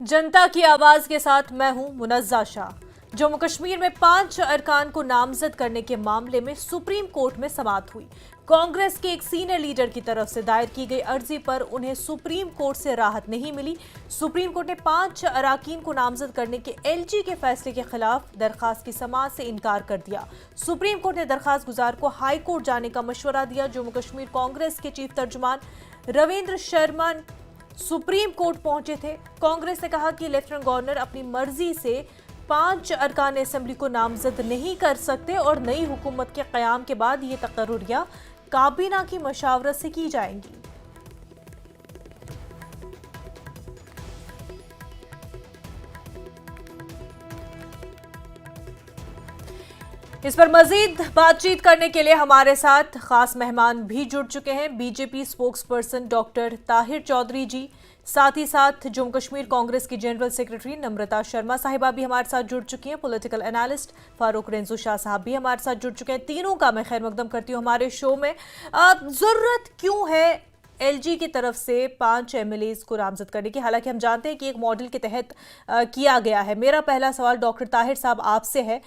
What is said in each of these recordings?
जनता की आवाज के साथ मैं हूं मुनज्जा शाह। जम्मू कश्मीर में 5 अरकान को नामजद करने के मामले में सुप्रीम कोर्ट में समाअत हुई। कांग्रेस के एक सीनियर लीडर की तरफ से दायर की गई अर्जी पर उन्हें सुप्रीम कोर्ट से राहत नहीं मिली। सुप्रीम कोर्ट ने 5 अरकान को नामजद करने के एलजी के फैसले के खिलाफ दरखास्त की समाअत से इनकार कर दिया। सुप्रीम कोर्ट ने दरखास्त गुजार को हाई कोर्ट जाने का मशवरा दिया। जम्मू कश्मीर कांग्रेस के चीफ तर्जुमान रविंद्र शर्मा सुप्रीम कोर्ट पहुंचे थे। कांग्रेस ने कहा कि लेफ्टिनेंट गवर्नर अपनी मर्जी से 5 अरकान असेंबली को नामजद नहीं कर सकते और नई हुकूमत के क़याम के बाद ये तकर्रुरियां काबीना की मशावरत से की जाएंगी। इस पर मजीद बातचीत करने के लिए हमारे साथ खास मेहमान भी जुड़ चुके हैं। BJP spokesperson doctor Tahir Chaudhary ji, साथ ही साथ जम्मू कश्मीर कांग्रेस की जनरल सेक्रेटरी नम्रता शर्मा साहिबा भी हमारे साथ जुड़ चुकी हैं। पॉलिटिकल एनालिस्ट फारूक रेंजू शाह साहब भी हमारे साथ जुड़ चुके हैं। तीनों का मैं खैर मकदम करती हूँ हमारे शो में। जरूरत क्यों है एलजी की तरफ से 5 एमएलएज को नामजद करने की? हालांकि हम जानते हैं कि एक मॉडल के तहत किया गया है। मेरा पहला सवाल डॉक्टर ताहिर साहब आपसे है,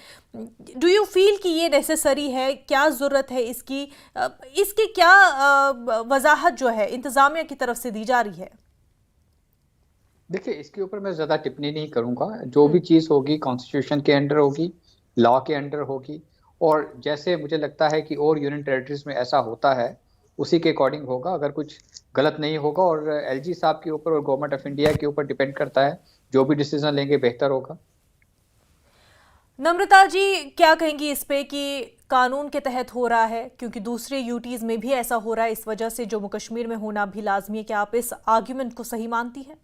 डू यू फील कि ये नेसेसरी है? क्या जरूरत है इसकी? इसकी क्या वजाहत जो है इंतजामिया की तरफ से दी जा रही है? देखिए, इसके ऊपर मैं ज़्यादा टिप्पणी नहीं करूंगा। जो भी चीज़ होगी कॉन्स्टिट्यूशन के अंडर होगी, लॉ के अंडर होगी, और जैसे मुझे लगता है कि और यूनियन टेरिटरीज में ऐसा होता है उसी के अकॉर्डिंग होगा। अगर कुछ गलत नहीं होगा, और एलजी साहब के ऊपर और गवर्नमेंट ऑफ इंडिया के ऊपर डिपेंड करता है, जो भी डिसीजन लेंगे बेहतर होगा। नम्रता जी, क्या कहेंगी इस पे कि कानून के तहत हो रहा है, क्योंकि दूसरे यूटीज में भी ऐसा हो रहा है, इस वजह से जम्मू कश्मीर में होना भी लाजमी है? क्या आप इस आर्ग्यूमेंट को सही मानती हैं?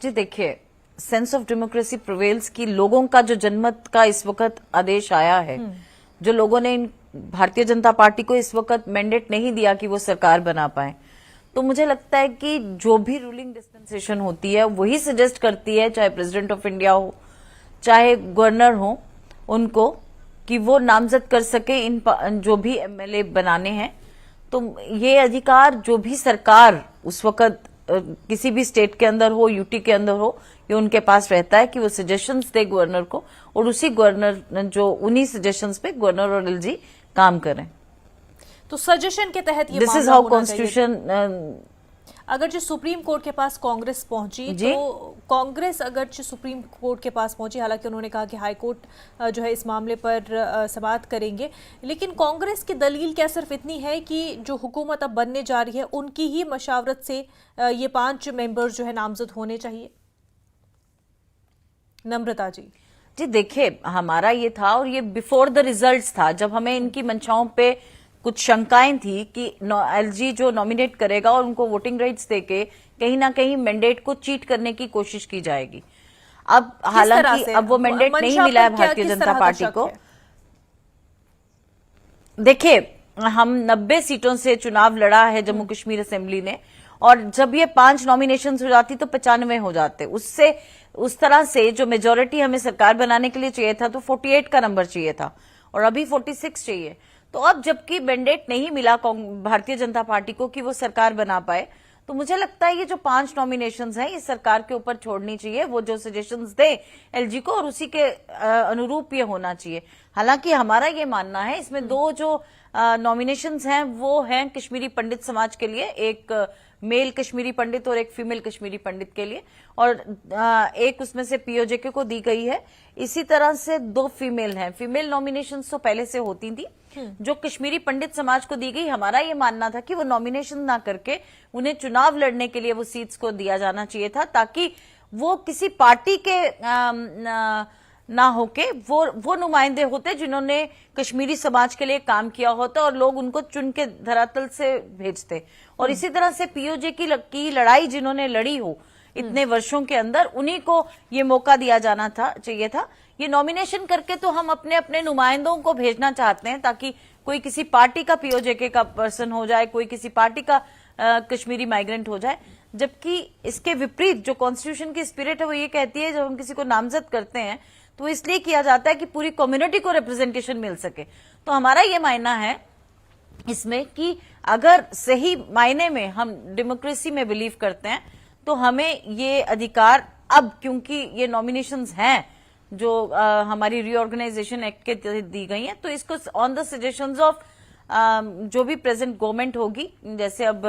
जी देखिए, सेंस ऑफ डेमोक्रेसी प्रिवेल्स की लोगों का जो जनमत का इस वक्त आदेश आया है, जो लोगों ने भारतीय जनता पार्टी को इस वक्त मैंडेट नहीं दिया कि वो सरकार बना पाए, तो मुझे लगता है कि जो भी रूलिंग डिस्पेंसेशन होती है वही सजेस्ट करती है, चाहे प्रेसिडेंट ऑफ इंडिया हो चाहे गवर्नर हो, उनको कि वो नामजद कर सके इन जो भी एमएलए बनाने हैं। तो ये अधिकार जो भी सरकार उस वक्त किसी भी स्टेट के अंदर हो, यूटी के अंदर हो, ये उनके पास रहता है कि वो सजेशंस दे गवर्नर को, और उसी गवर्नर जो उन्हीं सजेशंस पे गवर्नर और एलजी काम करें। तो सजेशन के तहत ये दिस इज हाउ कॉन्स्टिट्यूशन। अगर जो सुप्रीम कोर्ट के पास कांग्रेस पहुंची, तो कांग्रेस अगर जो सुप्रीम कोर्ट के पास पहुंची, हालांकि उन्होंने कहा कि हाई कोर्ट जो है इस मामले पर समाअत करेंगे, लेकिन कांग्रेस की दलील क्या सिर्फ इतनी है कि जो हुकूमत अब बनने जा रही है उनकी ही मशावरत से ये 5 मेंबर्स जो है नामजद होने चाहिए? नम्रता जी। जी देखिए, हमारा ये था, और ये बिफोर द रिजल्ट्स था, जब हमें इनकी मंशाओं पे कुछ शंकाएं थी कि एलजी जो नॉमिनेट करेगा और उनको वोटिंग राइट्स देके कहीं ना कहीं मैंडेट को चीट करने की कोशिश की जाएगी। अब हालांकि अब वो मैंडेट नहीं मिला है भारतीय जनता पार्टी को। देखिए, हम 90 सीटों से चुनाव लड़ा है जम्मू कश्मीर असेंबली ने, और जब ये 5 नॉमिनेशंस हो जाती तो 95 हो जाते। उससे उस तरह से जो मेजोरिटी हमें सरकार बनाने के लिए चाहिए था, तो 48 का नंबर चाहिए था, और अभी 46 चाहिए। तो अब जबकि मैंडेट नहीं मिला भारतीय जनता पार्टी को कि वो सरकार बना पाए, तो मुझे लगता है ये जो 5 नॉमिनेशंस हैं ये सरकार के ऊपर छोड़नी चाहिए। वो जो सजेशंस दे एलजी को, और उसी के अनुरूप ये होना चाहिए। हालांकि हमारा ये मानना है, इसमें 2 जो नॉमिनेशंस हैं वो हैं कश्मीरी पंडित समाज के लिए, एक मेल कश्मीरी पंडित और एक फीमेल कश्मीरी पंडित के लिए, और एक उसमें से पीओजेके को दी गई है। इसी तरह से 2 फीमेल हैं। फीमेल नॉमिनेशंस तो पहले से होती थी, जो कश्मीरी पंडित समाज को दी गई, हमारा ये मानना था कि वो नॉमिनेशन ना करके उन्हें चुनाव लड़ने के लिए वो सीट्स को दिया जाना चाहिए था, ताकि वो किसी पार्टी के ना होके वो नुमाइंदे होते जिन्होंने कश्मीरी समाज के लिए काम किया होता, और लोग उनको चुन के धरातल से भेजते। और इसी तरह से पीओजे की लड़ाई जिन्होंने लड़ी हो इतने वर्षों के अंदर, उन्हीं को ये मौका दिया जाना चाहिए था। ये नॉमिनेशन करके तो हम अपने अपने नुमाइंदों को भेजना चाहते हैं, ताकि कोई किसी पार्टी का पीओजेके का पर्सन हो जाए, कोई किसी पार्टी का कश्मीरी माइग्रेंट हो जाए। जबकि इसके विपरीत जो कॉन्स्टिट्यूशन की स्पिरिट है वो ये कहती है, जब हम किसी को नामजद करते हैं तो इसलिए किया जाता है कि पूरी कम्युनिटी को रिप्रेजेंटेशन मिल सके। तो हमारा ये मानना है इसमें कि अगर सही मायने में हम डेमोक्रेसी में बिलीव करते हैं तो हमें ये अधिकार अब, क्योंकि ये नॉमिनेशंस हैं जो हमारी रीऑर्गेनाइजेशन एक्ट के तहत दी गई हैं, तो इसको ऑन द सजेशंस ऑफ जो भी प्रेजेंट गवर्नमेंट होगी, जैसे अब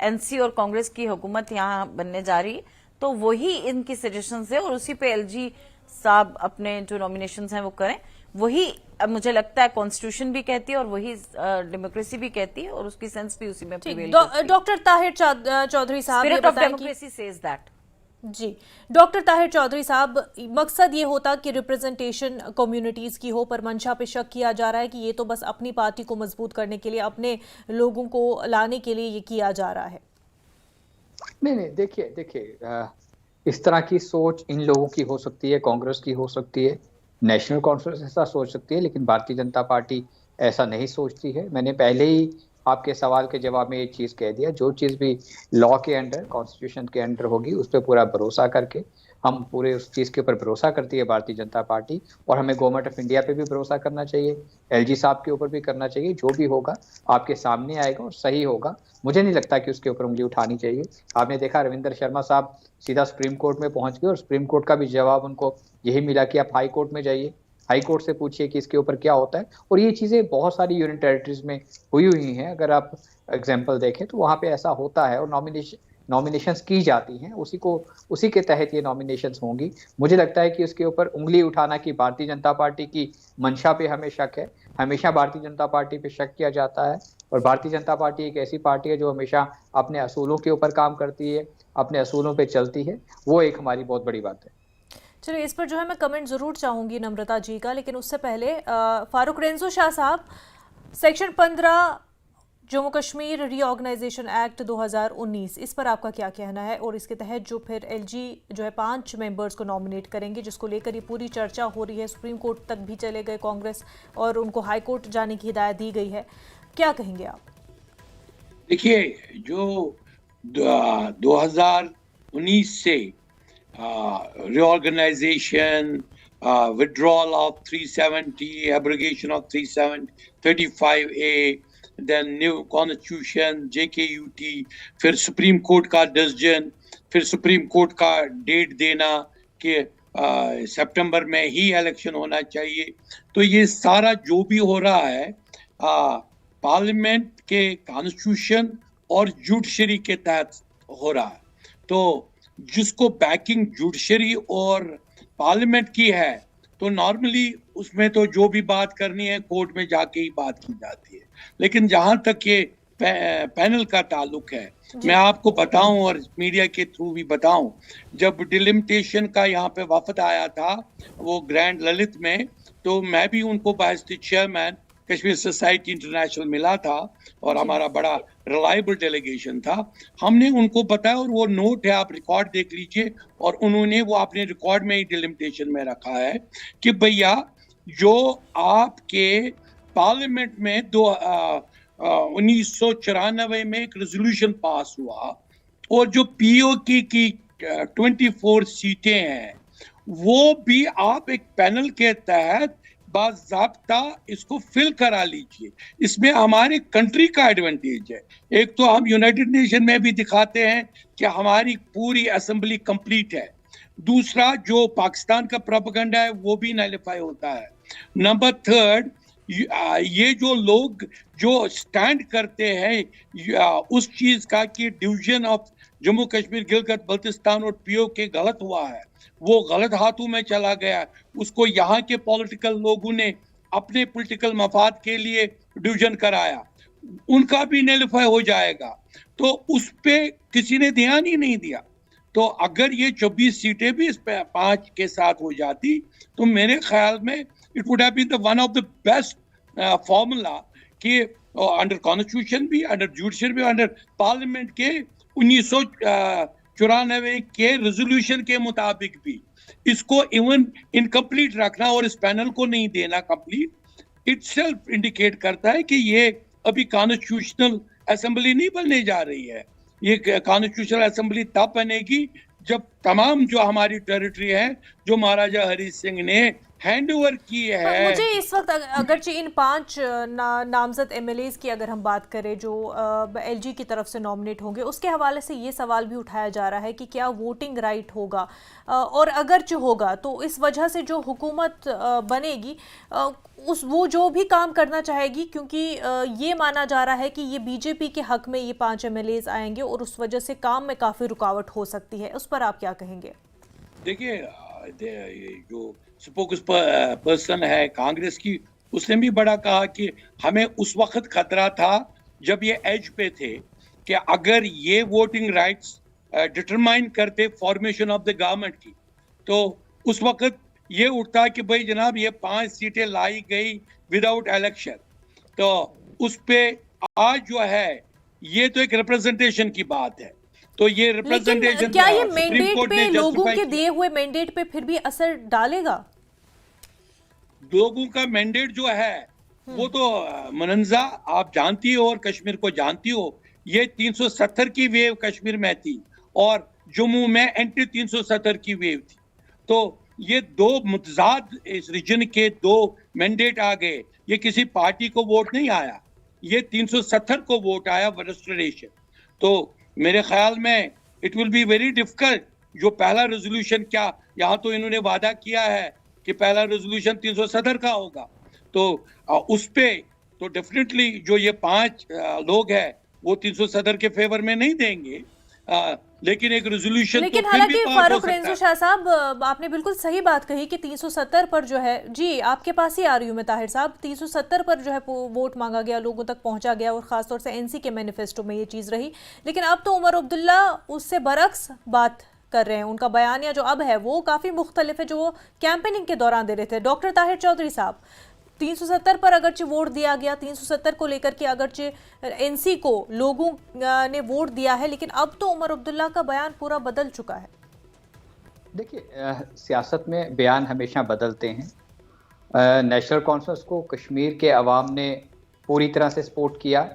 एनसी और कांग्रेस की हुकूमत यहाँ बनने जा रही है, तो वही इनकी सजेशंस है और उसी पे एलजी साहब अपने जो नॉमिनेशंस हैं वो करें। वही मुझे लगता है कॉन्स्टिट्यूशन भी कहती है और वही डेमोक्रेसी भी कहती है और उसकी सेंस भी उसी में प्रिवेल करती है। डॉक्टर ताहिर चौधरी साहब, spirit of democracy says that. जी डॉक्टर ताहिर चौधरी साहब, मकसद ये होता कि रिप्रेजेंटेशन कम्युनिटीज की हो, पर मंशा पे शक किया जा रहा है कि ये तो बस अपनी पार्टी को मजबूत करने के लिए, अपने लोगों को लाने के लिए ये किया जा रहा है। नहीं, देखिए इस तरह की सोच इन लोगों की हो सकती है, कांग्रेस की हो सकती है, नेशनल कॉन्फ्रेंस ऐसा सोच सकती है, लेकिन भारतीय जनता पार्टी ऐसा नहीं सोचती है। मैंने पहले ही आपके सवाल के जवाब में एक चीज़ कह दिया, जो चीज़ भी लॉ के अंडर, कॉन्स्टिट्यूशन के अंडर होगी उस पर पूरा भरोसा करके, हम पूरे उस चीज़ के ऊपर भरोसा करती है भारतीय जनता पार्टी, और हमें गवर्नमेंट ऑफ इंडिया पे भी भरोसा करना चाहिए, एलजी साहब के ऊपर भी करना चाहिए। जो भी होगा आपके सामने आएगा और सही होगा, मुझे नहीं लगता कि उसके ऊपर उंगली उठानी चाहिए। आपने देखा रविंद्र शर्मा साहब सीधा सुप्रीम कोर्ट में पहुंच गए और सुप्रीम कोर्ट का भी जवाब उनको यही मिला कि आप हाई कोर्ट में जाइए, हाई कोर्ट से पूछिए कि इसके ऊपर क्या होता है। और ये चीज़ें बहुत सारी यूनियन टेरिटरीज में हुई हुई हैं, अगर आप एग्जाम्पल देखें तो वहाँ पे ऐसा होता है और नॉमिनेशंस की जाती हैं, उसी के तहत ये नॉमिनेशंस होंगी। मुझे लगता है कि उसके ऊपर उंगली उठाना कि भारतीय जनता पार्टी की मंशा पे हमें शक है, हमेशा भारतीय जनता पार्टी पे शक किया जाता है। और भारतीय जनता पार्टी एक ऐसी पार्टी है जो हमेशा अपने असूलों के ऊपर काम करती है, अपने असूलों पे चलती है, वो एक हमारी बहुत बड़ी बात है। चलिए, इस पर जो है मैं कमेंट ज़रूर चाहूँगी नम्रता जी का, लेकिन उससे पहले फारूक रेंजो शाह साहब, section 15 Jammu Kashmir reorganisation act 2019, इस पर आपका क्या कहना है? और इसके तहत जो फिर एलजी जो है 5 मेंबर्स को नॉमिनेट करेंगे, जिसको लेकर ये पूरी चर्चा हो रही है, सुप्रीम कोर्ट तक भी चले गए कांग्रेस और उनको हाई कोर्ट जाने की हिदायत दी गई है, क्या कहेंगे आप? देखिए, जो 2019 से reorganization, withdrawal of 370, abrogation of 335A, then new constitution, JKUT, फिर सुप्रीम कोर्ट का डिसीजन, फिर सुप्रीम कोर्ट का डेट देना कि सितंबर में ही इलेक्शन होना चाहिए। तो ये सारा जो भी हो रहा है पार्लियामेंट के कॉन्स्टिट्यूशन और जुडिशरी के तहत हो रहा है। तो जिसको बैकिंग जुडिशरी और पार्लियामेंट की है, तो नॉर्मली उसमें तो जो भी बात करनी है कोर्ट में जाके ही बात की जाती है। लेकिन जहां तक ये पैनल का ताल्लुक है, मैं आपको बताऊं और मीडिया के थ्रू भी बताऊं, जब डिलिमिटेशन का यहाँ पे वफद आया था वो ग्रैंड ललित में, तो मैं भी उनको बायस्ती चेयरमैन कश्मीर सोसाइटी इंटरनेशनल मिला था और हमारा बड़ा रिलायबल डेलीगेशन था। हमने उनको बताया और वो नोट है, आप रिकॉर्ड देख लीजिए, और उन्होंने वो अपने रिकॉर्ड में ही डिलिमिटेशन में रखा है कि भैया जो आपके पार्लियामेंट में 1994 में एक रेजोल्यूशन पास हुआ और जो पीओके की 24 सीटें हैं वो भी आप एक पैनल के तहत बाज़ाब्ता इसको फिल करा लीजिए। इसमें हमारे कंट्री का एडवांटेज है। एक तो हम यूनाइटेड नेशन में भी दिखाते हैं कि हमारी पूरी असेंबली कंप्लीट है, दूसरा जो पाकिस्तान का प्रोपेगेंडा है वो भी नलिफाई होता है। नंबर थर्ड, ये जो लोग जो स्टैंड करते हैं उस चीज का कि डिवीजन ऑफ जम्मू कश्मीर गिलगित बल्तिस्तान और पीओके गलत हुआ है, वो गलत हाथों में चला गया, उसको यहाँ के पॉलिटिकल लोगों ने अपने पॉलिटिकल मफाद के लिए डिवीजन कराया, उनका भी नलिफाई हो जाएगा। तो उस पे किसी ने ध्यान ही नहीं दिया। तो अगर ये 24 सीटें भी इस पे 5 के साथ हो जाती तो मेरे ख्याल में it would have been the one of the best formula कि अंडर कॉन्स्टिट्यूशन भी, अंडर जुडिशरी भी, अंडर पार्लियामेंट के 1994 के रेजोल्यूशन के मुताबिक भी इसको इवन इनकम्प्लीट रखना और इस पैनल को नहीं देना कंप्लीट, इटसेल्फ इंडिकेट करता है कि ये अभी कॉन्स्टिट्यूशनल असेंबली नहीं बनने जा रही है। ये कॉन्स्टिट्यूशनल असेंबली तब बनेगी जब तमाम जो हमारी टेरिटरी है, जो महाराजा हरि सिंह ने हैंडओवर की है। मुझे इस वक्त अगरचे इन 5 नामजद एमएलएज की अगर हम बात करें जो एलजी की तरफ से नॉमिनेट होंगे, उसके हवाले से ये सवाल भी उठाया जा रहा है कि क्या वोटिंग राइट होगा, और अगरचे होगा तो इस वजह से जो हुकूमत बनेगी वो जो भी काम करना चाहेगी, क्योंकि ये माना जा रहा है कि ये बीजेपी के हक में ये 5 एमएलएज आएंगे और उस वजह से काम में काफ़ी रुकावट हो सकती है। उस पर आप क्या कहेंगे? देखिए, जो स्पोक्स पर्सन है कांग्रेस की, उसने भी बड़ा कहा कि हमें उस वक्त खतरा था जब ये एज पे थे कि अगर ये वोटिंग राइट्स डिटरमाइन करते फॉर्मेशन ऑफ द गवर्नमेंट की, तो उस वक्त ये उठता कि भाई जनाब ये 5 सीटें लाई गई विदाउट इलेक्शन, तो उस पे आज जो है ये तो एक रिप्रेजेंटेशन की बात है। तो ये रिप्रेजेंटेशन क्या ये मैंडेट पे, लोगों के दिए हुए मैंडेट पे फिर भी असर डालेगा? लोगों का मैंडेट जो है वो तो मनंजा आप जानती हो और कश्मीर को जानती हो, ये 370 की वेव कश्मीर में थी और जम्मू में एंटी 370 की वेव थी। तो ये दो मुतजाद इस रीजन के 2 मैंडेट आ गए। ये किसी पार्टी को वोट नहीं आया, ये 370 को वोट आया रेजिस्ट्रेशन। तो मेरे ख्याल में it will be very difficult. जो पहला रेजोल्यूशन, क्या यहाँ तो इन्होंने वादा किया है कि पहला रेजोल्यूशन 370 का होगा, तो उस पे तो डेफिनेटली जो ये 5 लोग हैं वो 370 के फेवर में नहीं देंगे, लेकिन एक रेजोल्यूशन लेकिन तो हालांकि फारूक रेंजू शाह साहब, आपने बिल्कुल सही बात कही कि 370 पर जो है, जी आपके पास ही आ रही हूँ मैं ताहिर साहब, 370 पर जो है वोट मांगा गया, लोगों तक पहुंचा गया, और खासतौर से एनसी के मैनिफेस्टो में ये चीज़ रही। लेकिन अब तो उमर अब्दुल्ला उससे बरक्स बात कर रहे हैं। उनका बयानिया जो अब है वो काफ़ी मुख्तलिफ है जो वो कैंपेनिंग के दौरान दे रहे थे। डॉक्टर ताहिर चौधरी साहब, 370 पर अगरचे वोट दिया गया, 370 को लेकर के अगरचे एनसी को लोगों ने वोट दिया है, लेकिन अब तो उमर अब्दुल्ला का बयान पूरा बदल चुका है। देखिए, सियासत में बयान हमेशा बदलते हैं। नेशनल कॉन्फ्रेंस को कश्मीर के अवाम ने पूरी तरह से सपोर्ट किया,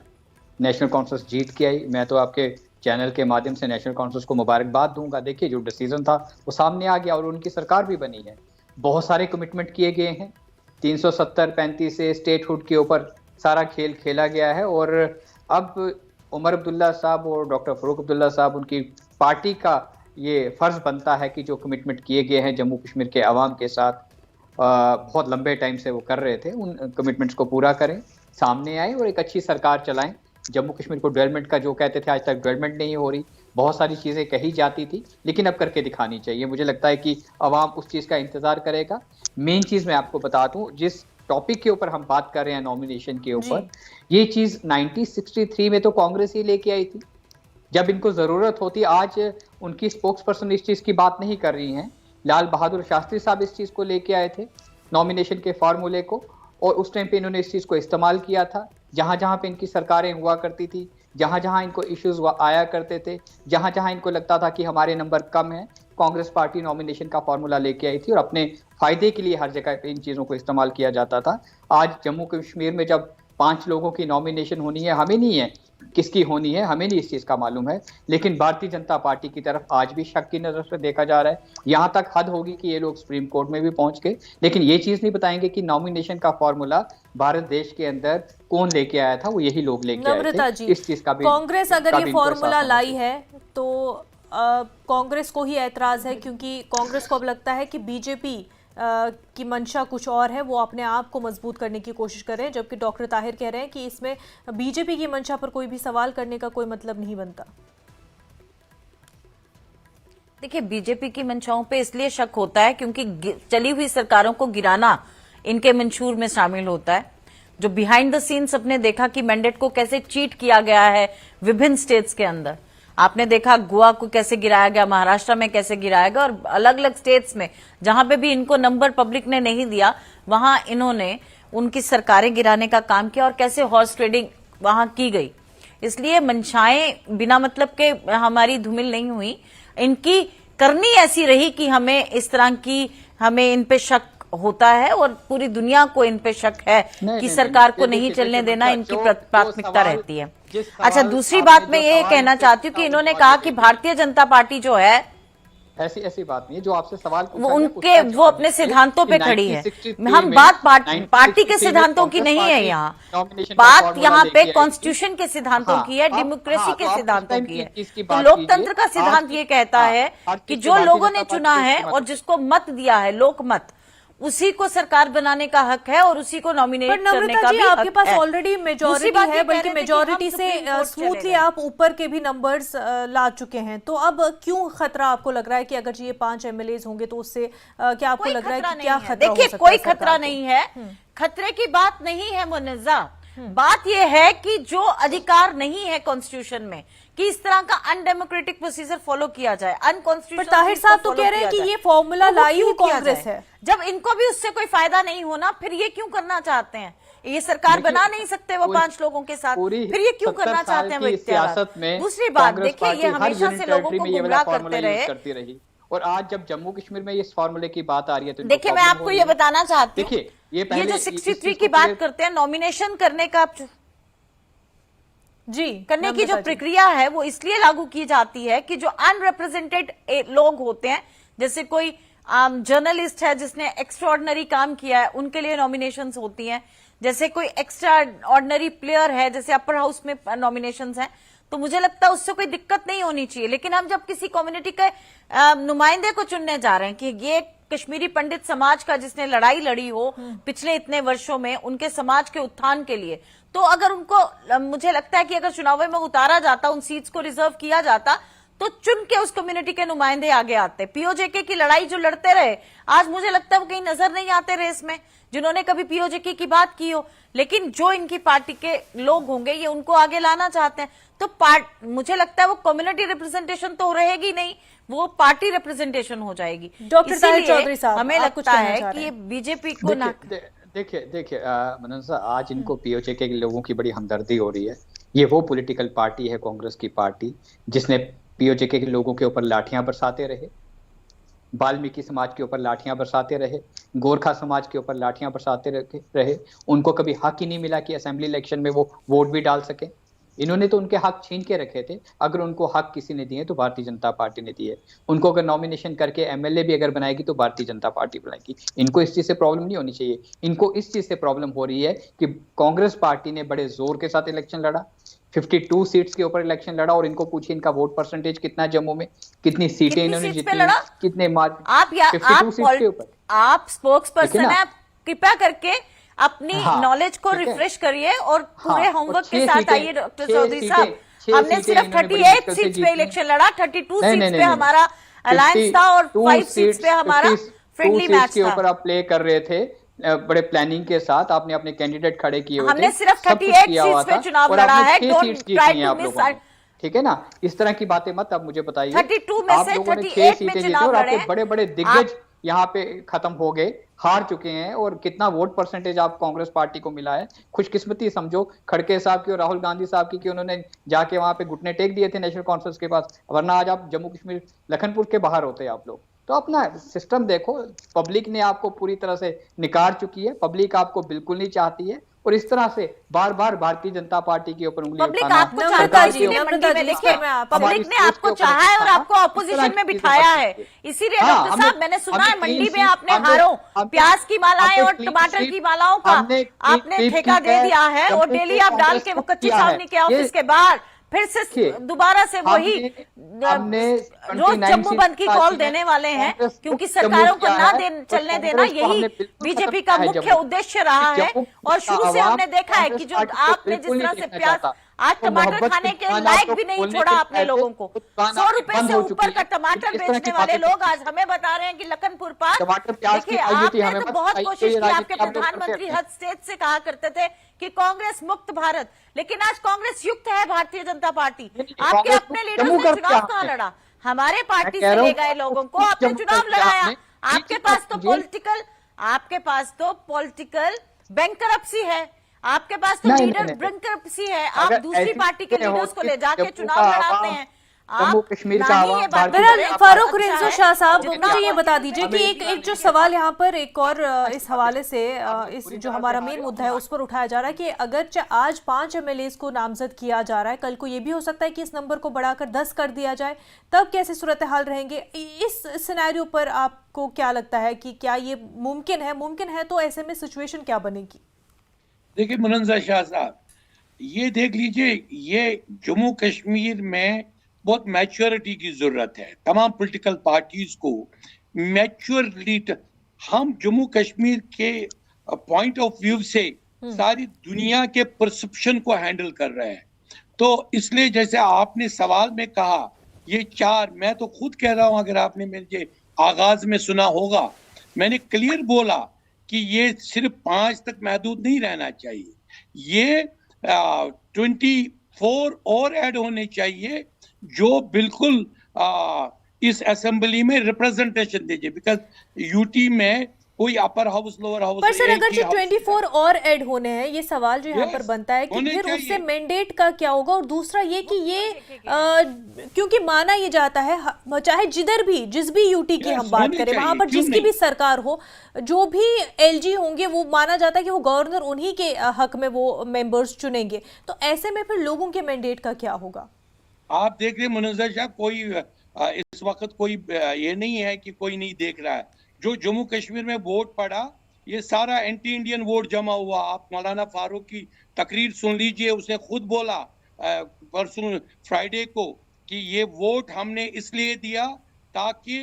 नेशनल कॉन्फ्रेंस जीत के आई। मैं तो आपके चैनल के माध्यम से नेशनल कॉन्फ्रेंस को मुबारकबाद दूंगा। देखिए, जो डिसीजन था वो सामने आ गया और उनकी सरकार भी बनी है। बहुत सारे कमिटमेंट किए गए हैं, 370-35 से स्टेटहुड के ऊपर सारा खेल खेला गया है, और अब उमर अब्दुल्ला साहब और डॉक्टर फारूक अब्दुल्ला साहब, उनकी पार्टी का ये फ़र्ज़ बनता है कि जो कमिटमेंट किए गए हैं जम्मू कश्मीर के अवाम के साथ, बहुत लंबे टाइम से वो कर रहे थे, उन कमिटमेंट्स को पूरा करें, सामने आए और एक अच्छी सरकार चलाएं। जम्मू कश्मीर को डेवलपमेंट का जो कहते थे, आज तक डेवलपमेंट नहीं हो रही, बहुत सारी चीज़ें कही जाती थी, लेकिन अब करके दिखानी चाहिए। मुझे लगता है कि अवाम उस चीज़ का इंतज़ार करेगा। मेन चीज़ मैं आपको बता दूं, जिस टॉपिक के ऊपर हम बात कर रहे हैं नॉमिनेशन के ऊपर, ये चीज़ 1963 में तो कांग्रेस ही लेके आई थी, जब इनको ज़रूरत होती। आज उनकी स्पोक्स पर्सन इस चीज़ की बात नहीं कर रही हैं। लाल बहादुर शास्त्री साहब इस चीज़ को लेके आए थे, नॉमिनेशन के फार्मूले को, और उस टाइम पे इन्होंने इस चीज़ को इस्तेमाल किया था। जहाँ जहाँ पे इनकी सरकारें हुआ करती थी, जहाँ जहाँ इनको इश्यूज आया करते थे, जहाँ जहाँ इनको लगता था कि हमारे नंबर कम है, कांग्रेस पार्टी नॉमिनेशन का फॉर्मूला लेके आई थी और अपने फायदे के लिए हर जगह पे इन चीज़ों को इस्तेमाल किया जाता था। आज जम्मू कश्मीर में जब 5 लोगों की नॉमिनेशन होनी है, हमें नहीं है किसकी होनी है, हमें नहीं इस चीज़ का मालूम है, लेकिन भारतीय जनता पार्टी की तरफ आज भी शक की नज़र से देखा जा रहा है। यहाँ तक हद होगी कि ये लोग सुप्रीम कोर्ट में भी पहुंच गए, लेकिन ये चीज़ नहीं बताएंगे कि नॉमिनेशन का फॉर्मूला भारत देश के अंदर कौन लेके आया था, वो यही लोग लेके आए थे। इस चीज़ का भी कांग्रेस अगर ये फॉर्मूला लाई है तो कांग्रेस को ही ऐतराज़ है, क्योंकि कांग्रेस को अब लगता है कि बीजेपी की मंशा कुछ और है, वो अपने आप को मजबूत करने की कोशिश कर रहे हैं, जबकि डॉक्टर ताहिर कह रहे हैं कि इसमें बीजेपी की मंशा पर कोई भी सवाल करने का कोई मतलब नहीं बनता। देखिए, बीजेपी की मंशाओं पे इसलिए शक होता है क्योंकि चली हुई सरकारों को गिराना इनके मंशूर में शामिल होता है। जो बिहाइंड द सीन्स अपने देखा कि मैंडेट को कैसे चीट किया गया है विभिन्न स्टेट्स के अंदर। आपने देखा गोवा को कैसे गिराया गया, महाराष्ट्र में कैसे गिराया गया, और अलग अलग स्टेट्स में जहां पे भी इनको नंबर पब्लिक ने नहीं दिया वहां इन्होंने उनकी सरकारें गिराने का काम किया और कैसे हॉर्स ट्रेडिंग वहां की गई। इसलिए मंशाएं बिना मतलब के हमारी धूमिल नहीं हुई, इनकी करनी ऐसी रही कि हमें इस तरह की, हमें इन पे शक होता है और पूरी दुनिया को इन पे शक है कि सरकार को नहीं चलने देना इनकी प्राथमिकता रहती है। अच्छा, दूसरी बात मैं ये कहना चाहती हूँ कि इन्होंने कहा कि भारतीय जनता पार्टी जो है ऐसी ऐसी बात नहीं है जो आपसे सवाल पूछा वो गया, उनके उसका वो जवाब अपने दीजिए सिद्धांतों कि पे खड़ी है। 1963 हम में- बात पार्टी 1963 के में सिद्धांतों की कांग्रेस नहीं है पार्टी यहाँ, नॉमिनेशन का बात फॉर्मूला यहाँ लेके पे आई थी। कॉन्स्टिट्यूशन के सिद्धांतों हाँ, की है, अब- डेमोक्रेसी हाँ, के तो आप सिद्धांतोों उस टाइम की है। चीज की तो बात लोकतंत्र कीजिए। का सिद्धांत आज ये की- कहता हाँ, है आज कि की जो भारतीय लोगों जनता ने पार्टी चुना की है इसकी और मत- जिसको मत दिया है, लोकमत, उसी को सरकार बनाने का हक है और उसी को पर नॉमिनेट करने नम्रता का जी, भी आपके हक पास है। ऑलरेडी दूसरी मेजोरिटी बात ये है, कह बल्कि रहे थे कि मेजोरिटी हम से सुप्रीम कोर्ट चले स्मूथली गए। आप ऊपर के भी नंबर्स ला चुके हैं। तो अब क्यों खतरा आपको लग रहा है कि अगर ये 5 एमएलए होंगे तो उससे क्या आपको कोई लग रहा है खतरा कि क्या नहीं है। खतरा हो देखिए, सकता कोई है सरकार खतरा को? नहीं है, खतरे की बात नहीं है मुनज़्ज़ा। बात यह है कि जो अधिकार नहीं है कॉन्स्टिट्यूशन में कि इस तरह का अनडेमोक्रेटिक प्रोसीजर फॉलो किया जाए, अनकॉन्स्टिट्यूशनल। पर ताहिर साहब तो कह रहे हैं कि ये फॉर्मूला लाई ही कांग्रेस है। जब इनको भी उससे कोई फायदा नहीं होना, फिर ये क्यों करना चाहते हैं? ये सरकार देखिए, बना नहीं सकते वो पूरी- 5 लोगों के साथ, पूरी फिर ये क्यों 70 करना साल चाहते हैं वो की इख्तियार? सियासत में दूसरी बात कांग्रेस देखिए, पार्टी ये हर हमेशा यूनियन से लोगों टेरिटरी को में ये वाला गुमराह फॉर्मूला करते यूज रहे। करती रही, और आज जब जम्मू कश्मीर में इस फॉर्मूले की बात आ रही है तो इनको देखिए, मैं प्रॉब्लम आपको हो रही ये है। बताना चाहती हूँ, देखिए, ये ये पहले जो इस 63 चीज की को बात clear- करते हैं, नॉमिनेशन करने का जी, करने की जो नम्रता जी। प्रक्रिया है वो इसलिए लागू की जाती है कि जो अनरिप्रेजेंटेड लोग होते हैं, जैसे कोई जर्नलिस्ट है जिसने एक्स्ट्रा ऑर्डिनरी काम किया है, उनके लिए नॉमिनेशंस होती हैं। जैसे कोई एक्स्ट्रा ऑर्डिनरी प्लेयर है, जैसे अपर हाउस में नॉमिनेशंस हैं, तो मुझे लगता है उससे कोई दिक्कत नहीं होनी चाहिए। लेकिन हम जब किसी कम्युनिटी के नुमाइंदे को चुनने जा रहे हैं कि ये कश्मीरी पंडित समाज का जिसने लड़ाई लड़ी हो पिछले इतने वर्षों में उनके समाज के उत्थान के लिए, तो अगर उनको मुझे लगता है कि अगर चुनाव में उतारा जाता, उन सीट्स को रिजर्व किया जाता, तो चुन के उस कम्युनिटी के नुमाइंदे आगे आते। पीओजेके की लड़ाई जो लड़ते रहे, आज मुझे लगता है वो कहीं नजर नहीं आते रेस में, जिन्होंने कभी पीओजेके की बात की हो। लेकिन जो इनकी पार्टी के लोग होंगे, ये उनको आगे लाना चाहते हैं। तो मुझे लगता है वो कम्युनिटी रिप्रेजेंटेशन तो रहेगी नहीं, वो पार्टी रिप्रेजेंटेशन हो जाएगी। डॉक्टर ताहिर इसीलिए चौधरी साहब, हमें आप कुछ लगता कहना है चाह कि रहे ये हैं? बीजेपी को ना देखिए मनोज, आज इनको पीओजेके के लोगों की बड़ी हमदर्दी हो रही है। ये वो पॉलिटिकल पार्टी है, कांग्रेस की पार्टी, जिसने पीओजेके के लोगों के ऊपर लाठियां बरसाते रहे, वाल्मीकि समाज के ऊपर लाठियां बरसाते रहे, गोरखा समाज के ऊपर लाठियां बरसाते रहे। उनको कभी हक ही नहीं मिला कि असेंबली इलेक्शन में वो वोट भी डाल सके। इन्होंने तो उनके हक छीन के रखे थे। अगर उनको हक किसी ने दिए तो भारतीय जनता पार्टी ने दिए। उनको अगर नॉमिनेशन करके एमएलए भी अगर बनाएगी तो भारतीय जनता पार्टी बनाएगी। इनको इस चीज से प्रॉब्लम नहीं होनी चाहिए। इनको इस चीज से प्रॉब्लम हो रही है कि कांग्रेस पार्टी ने बड़े जोर के साथ इलेक्शन लड़ा, 52 सीट्स के ऊपर इलेक्शन लड़ा, और इनको पूछिए इनका वोट परसेंटेज कितना है जम्मू में, कितनी सीटें इन्होंने सीट्स पे जीती, लड़ा? कितने मार्क, आप 52 सीट्स के ऊपर। आप स्पोक्स ठीक है पर्सन ना? है, आप कृपया करके अपनी हाँ, नॉलेज को ठीक है। रिफ्रेश करिए और पूरे हाँ, होमवर्क और के 6 साथ सीटें- आइए। डॉक्टर 6 चौधरी सीटें- साहब, 6 हमने सीटें सिर्फ इन्होंने बड़ी 38 मुश्किल से सीट्स पे जीती। इलेक्शन लड़ा, 32 नहीं, सीट्स नहीं, पे नहीं, हमारा अलायंस था और 5 सीट्स पे हमारा फ्रेंडली मैच के था। ऊपर आप प्ले कर रहे थे बड़े प्लानिंग के साथ। आपने अपने कैंडिडेट खड़े किए हुए थे, हमने सिर्फ सब कुछ 38 किया हुआ सीट्स पे था, चुनाव और लड़ा आपने है। 6 Don't सीट्स try जीती हैं to आप miss लोगों ने। ठीक है ना, इस तरह की बातें मत अब मुझे बताइए। 32 में आप से लोगों ने 6 38 में सीटें जीती चुनाव और आपके लड़े। बड़े बड़े दिग्गज यहाँ पे खत्म हो गए, हार चुके हैं। और कितना वोट परसेंटेज आप कांग्रेस पार्टी को मिला है, खुशकिस्मती समझो खड़गे साहब की और राहुल गांधी साहब की कि उन्होंने जाके वहां पे घुटने टेक दिए थे नेशनल कॉन्फ्रेंस के पास, वरना आज आप जम्मू कश्मीर लखनपुर के बाहर होते आप लोग। तो अपना सिस्टम देखो, पब्लिक ने आपको पूरी तरह से निकाल चुकी है, पब्लिक आपको बिल्कुल नहीं चाहती है। और इस तरह से बार बार भारतीय जनता पार्टी के ऊपर उंगली पब्लिक उठाना, आपको नम्रता चाहता है, जी, इसीलिए नम्रता मंडी में जी, देखिए इस पर मैं आप- पब्लिक हमारी ने सोच आपको के ऊपर चाहा है और उठाना, आपको इस तरह ऑपोजिशन में की बिठाया चीजें है। मत कीजिए। इसीलिए हाँ, डॉक्टर हमने- साहब, मैंने सुना है हमने मंडी clean में sheet- आपने हमने- हारों, हमने- प्याज की मालाएं हमने और clean टमाटर sheet- की मालाओं का हमने clean आपने sheet ठेका की दे है, दिया है, और जम्मू डेली को आप डाल कांग्रेस के वो को कच्ची किया छावनी है। के ऑफिस ये- के बाहर फिर से देखिए, दोबारा से वही हमने रोज 29 जम्मू बंद की सीट कॉल पार्टी देने में वाले हैं, कांग्रेस क्योंकि को सरकारों को किया ना है, और चलने देना कांग्रेस को यही हमने बिल्कुल बीजेपी खत्म का किया है मुख्य जम्मू। उद्देश्य रहा है। जम्मू और शुरू से आवाम हमने देखा है कि कांग्रेस जो पार्टी को आपने जिस बिल्कुल तरह नहीं से देखना प्याज, चाहता। आज तो टमाटर मोहब्बत खाने की के दुकान लायक आपको भी नहीं खोलने छोड़ा के आपने कहते, लोगों को। तो दुकान 100 आपकी रुपए बंद से हो ऊपर चुकी का है। टमाटर इस तरह की बेचने वाले बातें लोग आज हमें बता रहे हैं कि लखनपुर पास। टमाटर प्याज की देखिए, राजनीति आपने हमें तो मत बहुत सिखाइए, कोशिश ये की, आपके राजनीति आप लोग प्रधानमंत्री करते हैं। हर स्टेज से कहा करते थे कि कांग्रेस मुक्त भारत, लेकिन आज कांग्रेस युक्त है भारतीय जनता पार्टी। आपके कांग्रेस अपने को लीडर्स जम्मू ने कर चुनाव दिया कहाँ आपने। लड़ा? हमारे पार्टी कह से रहा ले हूं, गए लोगों को जम्मू आपने कर चुनाव दिया लड़ाया। आपने। आपके पास तो कीजिए। पॉलिटिकल बैंकरप्सी है, आपके पास तो नहीं, लीडर नहीं। बैंकरप्सी है। आप अगर दूसरी ऐसी पार्टी के चीजें लीडर्स को होती, ले जाके जम्मू चुनाव का लड़ाते आवाम- हैं। जम्मू कश्मीर का ना ही आवाम ये बात भारतीय बहरहाल करें, फारूक अच्छा रेंजो है। शाह साहब, जितना मुझे ये आप- बता दीजिए कि एक जो सवाल यहाँ पर एक और इस हवाले से इस जो हमारा मेन मुद्दा है उस पर उठाया जा रहा है कि अगर आज 5 एमएलए को नामजद किया जा रहा है, कल को ये भी हो सकता है कि इस नंबर को बढ़ाकर 10 कर दिया जाए, तब कैसे सूरत हाल रहेंगे? इस सिनेरियो पर आपको क्या लगता है कि क्या ये मुमकिन है? मुमकिन है तो ऐसे में सिचुएशन क्या बनेगी? देखिए मुनव्वर शाह साहब, ये देख लीजिए, ये जम्मू कश्मीर में बहुत मैच्योरिटी की जरूरत है। तमाम पॉलिटिकल पार्टीज को मैच्योर लीडर, हम जम्मू कश्मीर के पॉइंट ऑफ व्यू से सारी दुनिया के परसेप्शन को हैंडल कर रहे हैं। तो इसलिए जैसे आपने सवाल में कहा, ये 4, मैं तो खुद कह रहा हूं, अगर आपने मेरे आगाज में सुना होगा, मैंने क्लियर बोला कि ये सिर्फ 5 तक महदूद नहीं रहना चाहिए, ये 24 और ऐड होने चाहिए जो बिल्कुल इस असेंबली में रिप्रेजेंटेशन दीजिए, बिकॉज यूटी में कोई अपर हाउस लोअर हाउस। पर सर अगर जो 24 और ऐड होने हैं, ये सवाल जो यहाँ पर बनता है कि फिर उससे मैंडेट का क्या होगा? और दूसरा ये कि ये क्योंकि माना ये जाता है, चाहे जिस भी यूटी की हम बात करें, वहां पर जिसकी भी सरकार हो, जो भी एलजी होंगे, वो माना जाता है कि वो गवर्नर उन्हीं के हक में वो मेंबर्स चुनेंगे। तो ऐसे में फिर लोगों के मैंडेट का क्या होगा? आप देख रहे मुनव्वर साहब, कोई इस वक्त कोई ये नहीं है कि कोई नहीं देख रहा है। जो जम्मू कश्मीर में वोट पड़ा, ये सारा एंटी इंडियन वोट जमा हुआ। आप मौलाना फारूक की तकरीर सुन लीजिए, उसने खुद बोला परसों फ्राइडे को कि ये वोट हमने इसलिए दिया ताकि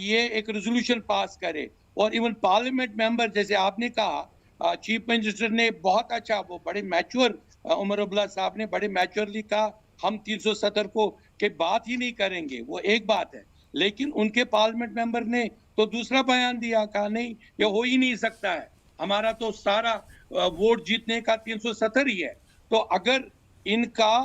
ये एक रेजोल्यूशन पास करे। और इवन पार्लियामेंट मेंबर, जैसे आपने कहा, चीफ मिनिस्टर ने बहुत अच्छा, वो बड़े मैच्योर, उमर अब्दुल्ला साहब ने बड़े मैच्योरली कहा हम 370 को के बात ही नहीं करेंगे, वो एक बात है। लेकिन उनके पार्लियामेंट मेंबर ने तो दूसरा बयान दिया, कहा नहीं ये हो ही नहीं सकता है, हमारा तो सारा वोट जीतने का 370 ही है। तो अगर इनका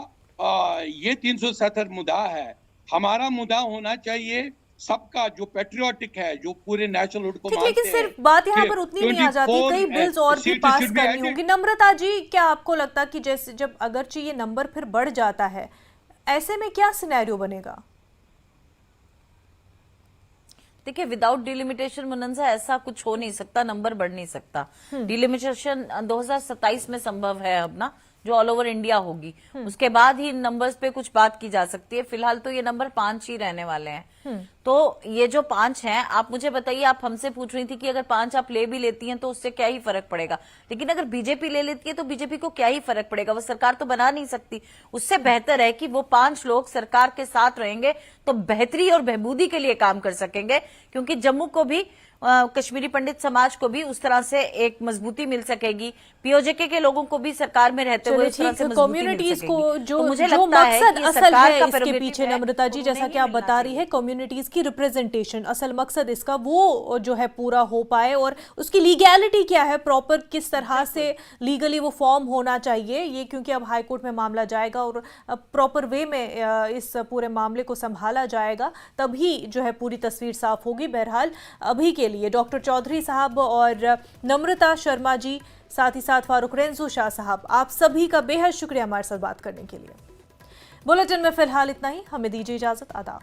ये 370 मुद्दा है, हमारा मुद्दा होना चाहिए सबका जो पेट्रियोटिक है, जो पूरे नेशनलहुड को मानते हैं। लेकिन सिर्फ बात यहाँ पर उतनी नहीं आ जाती, कई बिल्स और भी पास करनी होगी। नम्रता जी, क्या आपको लगता है कि जैसे जब अगरचे ये नंबर फिर बढ़ जाता है, ऐसे में क्या सिनेरियो बनेगा? देखिए, विदाउट डिलिमिटेशन मुनंजा ऐसा कुछ हो नहीं सकता, नंबर बढ़ नहीं सकता। डिलिमिटेशन 2027 में संभव है अब ना, जो ऑल ओवर इंडिया होगी, उसके बाद ही नंबर्स पे कुछ बात की जा सकती है। फिलहाल तो ये नंबर 5 ही रहने वाले हैं। तो ये जो 5 हैं, आप मुझे बताइए, आप हमसे पूछ रही थी कि अगर 5 आप ले भी लेती हैं तो उससे क्या ही फर्क पड़ेगा, लेकिन अगर बीजेपी ले लेती है तो बीजेपी को क्या ही फर्क पड़ेगा, वो सरकार तो बना नहीं सकती। उससे बेहतर है कि वो 5 लोग सरकार के साथ रहेंगे तो बेहतरी और बहबूदी के लिए काम कर सकेंगे, क्योंकि जम्मू को भी कश्मीरी पंडित समाज को भी उस तरह से एक मजबूती मिल सकेगी, पीओजेके के लोगों को भी सरकार में रहते हुए उस तरह से कम्युनिटीज को जो मुझे जो लगता मकसद है असल है इसके prerogative पीछे, है, नम्रता जी, जैसा कि आप बता रही है, कम्युनिटीज की रिप्रेजेंटेशन असल मकसद इसका वो जो है पूरा हो पाए, और उसकी लीगैलिटी क्या है, प्रॉपर किस तरह से लीगली वो फॉर्म होना चाहिए, ये क्योंकि अब हाई कोर्ट में मामला जाएगा और प्रॉपर वे में इस पूरे मामले को संभाला जाएगा, तभी जो है पूरी तस्वीर साफ होगी। बहरहाल अभी के लिए डॉक्टर चौधरी साहब और नम्रता शर्मा जी, साथ ही साथ फारूक रेंजो शाह साहब, आप सभी का बेहद शुक्रिया हमारे साथ बात करने के लिए। बुलेटिन में फिलहाल इतना ही, हमें दीजिए इजाजत, आदाब।